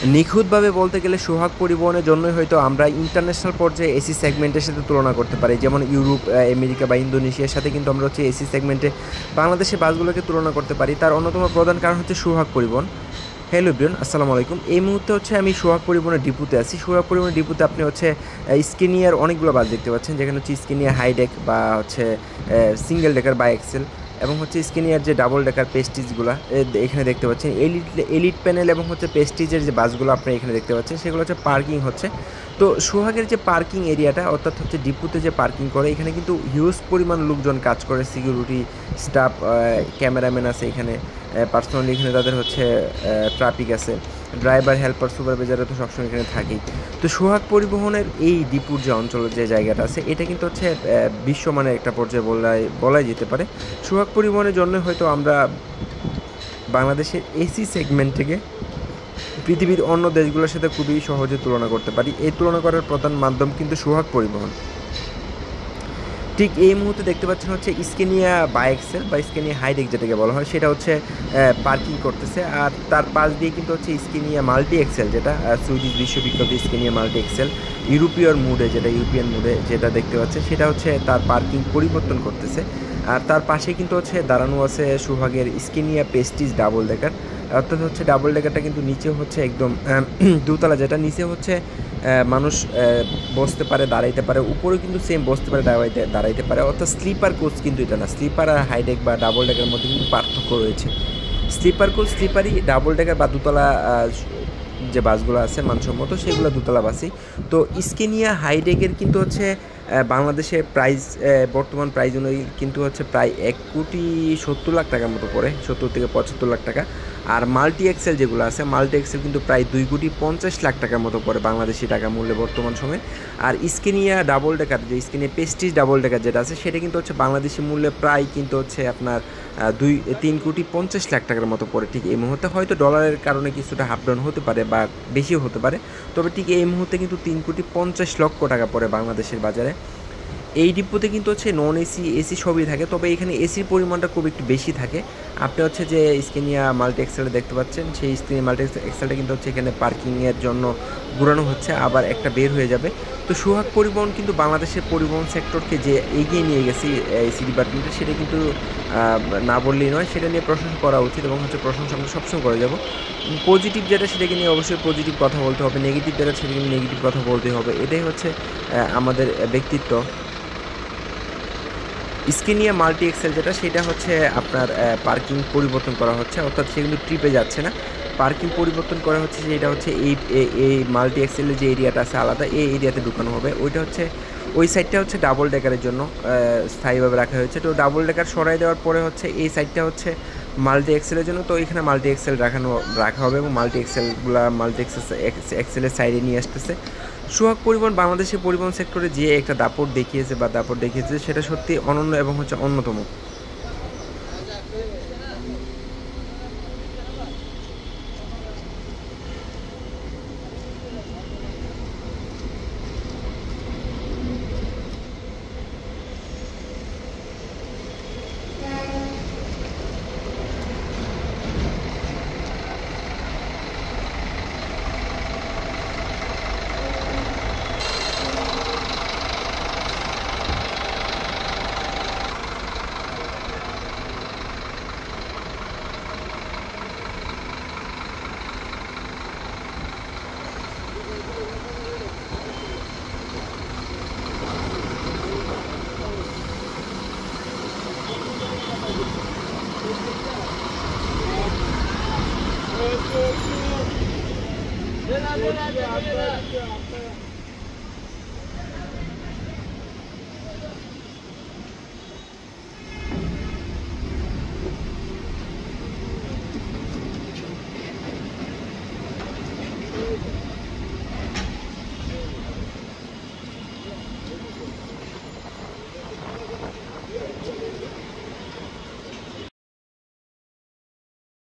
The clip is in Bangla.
নিখুঁতভাবে বলতে গেলে সোহাগ পরিবহনের জন্যই হয়তো আমরা ইন্টারন্যাশনাল পর্যায়ে এসি সেগমেন্টের সাথে তুলনা করতে পারি। যেমন ইউরোপ, আমেরিকা বা ইন্দোনেশিয়ার সাথে কিন্তু আমরা হচ্ছে এসি সেগমেন্টে বাংলাদেশের বাসগুলোকে তুলনা করতে পারি। তার অন্যতম প্রধান কারণ হচ্ছে সোহাগ পরিবহন। হ্যালো এভরিওয়ান, আসসালামু আলাইকুম। এই মুহূর্তে হচ্ছে আমি সোহাগ পরিবহনের ডিপুতে আছি। সোহাগ পরিবহনের ডিপুতে আপনি হচ্ছে স্কেনিয়ার অনেকগুলো বাস দেখতে পাচ্ছেন, যেখানে হচ্ছে স্কেনিয়া হাইডেক বা হচ্ছে সিঙ্গেল ডেকার বা এক্সেল, এবং হচ্ছে স্কেনিয়ার যে ডাবল ডেকার পেস্টিজগুলো এখানে দেখতে পাচ্ছেন। এলিট প্যানেল এবং হচ্ছে পেস্টিজের যে বাসগুলো আপনি এখানে দেখতে পাচ্ছেন, সেগুলো হচ্ছে পার্কিং হচ্ছে। তো সোহাগের যে পার্কিং এরিয়াটা, অর্থাৎ হচ্ছে ডিপুতে যে পার্কিং করে, এখানে কিন্তু হিউজ পরিমাণ লোকজন কাজ করে। সিকিউরিটি স্টাফ, ক্যামেরাম্যান আছে এখানে, পার্সোনালি এখানে তাদের হচ্ছে ট্রাফিক আছে, ড্রাইভার, হেল্পার, সুপারভাইজাররা তো সবসময় এখানে থাকেই। তো সোহাগ পরিবহনের এই ডিপুর যে অঞ্চলের যে জায়গাটা আছে, এটা কিন্তু হচ্ছে বিশ্বমানের একটা পর্যায়ে বলাই যেতে পারে। সোহাগ পরিবহনের জন্য হয়তো আমরা বাংলাদেশের এসি সেগমেন্ট থেকে পৃথিবীর অন্য দেশগুলোর সাথে খুবই সহজে তুলনা করতে পারি। এই তুলনা করার প্রধান মাধ্যম কিন্তু সোহাগ পরিবহন। ঠিক এই মুহূর্তে দেখতে পাচ্ছেন হচ্ছে স্কেনিয়া বাই-এক্সেল বা স্কেনিয়া হাইডেক যেটাকে বলা হয়, সেটা হচ্ছে পার্কিং করতেছে। আর তার পাশ দিয়ে কিন্তু হচ্ছে স্কেনিয়া মাল্টি এক্সেল, যেটা সুইডিশ বিশ্ববিখ্যাত স্কেনিয়া মাল্টি এক্সেল ইউরোপিয়ান মুডে যেটা দেখতে পাচ্ছে, সেটা হচ্ছে তার পার্কিং পরিবর্তন করতেছে। আর তার পাশে কিন্তু হচ্ছে দাঁড়ানো আছে সোহাগের স্কেনিয়া পেস্টিজ ডাবল ডেকার। অর্থাৎ হচ্ছে ডাবল ডেকারটা কিন্তু নিচে হচ্ছে একদম দোতলা, যেটা নিচে হচ্ছে মানুষ বসতে পারে, দাঁড়াইতে পারে, উপরেও কিন্তু সেম বসতে পারে, দাঁড়াইতে পারে। অর্থাৎ স্লিপার কোচ কিন্তু এটা না। স্লিপার আর হাইডেক বা ডাবল ডেকের মধ্যে কিন্তু পার্থক্য রয়েছে। স্লিপার কোচ স্লিপারই, ডাবল ডেকার বা দোতলা যে বাসগুলো আছে মানসম্মত, সেগুলো দোতলা বাসই। তো স্কেনিয়া হাইডেকের কিন্তু হচ্ছে বাংলাদেশে প্রাইস, বর্তমান প্রাইস অনুযায়ী কিন্তু হচ্ছে প্রায় 1,70,00,000 টাকার মতো পড়ে, 70 থেকে 75 লাখ টাকা। আর মাল্টি এক্সেল যেগুলো আছে, মাল্টি এক্সেল কিন্তু প্রায় 2,50,00,000 টাকার মতো পড়ে বাংলাদেশি টাকা মূল্যে বর্তমান সময়ে। আর স্কেনিয়া ডাবল ডেকার, যে স্কেনিয়া পেস্টিজ ডাবল ডেকার যেটা আছে, সেটা কিন্তু হচ্ছে বাংলাদেশি মূল্যে প্রায় কিন্তু হচ্ছে আপনার 3,50,00,000 টাকার মতো পড়ে। ঠিক এই মুহূর্তে হয়তো ডলারের কারণে কিছুটা হাফ ডাউন হতে পারে বা বেশিও হতে পারে, তবে ঠিক এই মুহূর্তে কিন্তু 3,50,00,000 টাকা পড়ে বাংলাদেশের বাজারে। এই ডিপোতে কিন্তু হচ্ছে নন এসি, এসি সবই থাকে, তবে এখানে এসির পরিমাণটা খুব একটু বেশি থাকে। আপনি হচ্ছে যে স্কেনিয়া মাল্টি এক্সেলটা দেখতে পাচ্ছেন, সেই স্কেনিয়া মাল্টি এক্সেলটা কিন্তু হচ্ছে এখানে পার্কিংয়ের জন্য ঘুরানো হচ্ছে, আবার একটা বের হয়ে যাবে। তো সোহাগ পরিবহন কিন্তু বাংলাদেশের পরিবহন সেক্টরকে যে এগিয়ে নিয়ে গেছে এসি ডিপার্টমেন্টে, সেটা কিন্তু না বললেই নয়, সেটা নিয়ে প্রশংসা করা উচিত এবং হচ্ছে প্রশংসা আমরা সবসময় করে যাব। পজিটিভ যেটা, সেটাকে নিয়ে অবশ্যই পজিটিভ কথা বলতে হবে, নেগেটিভ যেটা সেটাকে নিয়ে নেগেটিভ কথা বলতে হবে। এটাই হচ্ছে আমাদের ব্যক্তিত্ব। স্কেনিয়া মাল্টি এক্সেল যেটা, সেটা হচ্ছে আপনার পার্কিং পরিবর্তন করা হচ্ছে, অর্থাৎ সে কিন্তু ট্রিপে যাচ্ছে না, পার্কিং পরিবর্তন করা হচ্ছে। যেটা হচ্ছে এই মাল্টি এক্সেলের যে এরিয়াটা আছে আলাদা, এই এরিয়াতে ঢুকানো হবে। ওইটা হচ্ছে, ওই সাইডটা হচ্ছে ডাবল ডেকারের জন্য স্থায়ীভাবে রাখা হয়েছে। তো ডাবল ডেকার সরাই দেওয়ার পরে হচ্ছে এই সাইডটা হচ্ছে মাল্টি এক্সেলের জন্য। তো এখানে মাল্টি এক্সেল রাখা হবে এবং মাল্টি এক্সেলের সাইডে নিয়ে আসতেছে। সোহাগ পরিবহন বাংলাদেশের পরিবহন সেক্টরে যে একটা দাপট দেখিয়েছে, সেটা সত্যি অনন্য এবং হচ্ছে অন্যতম।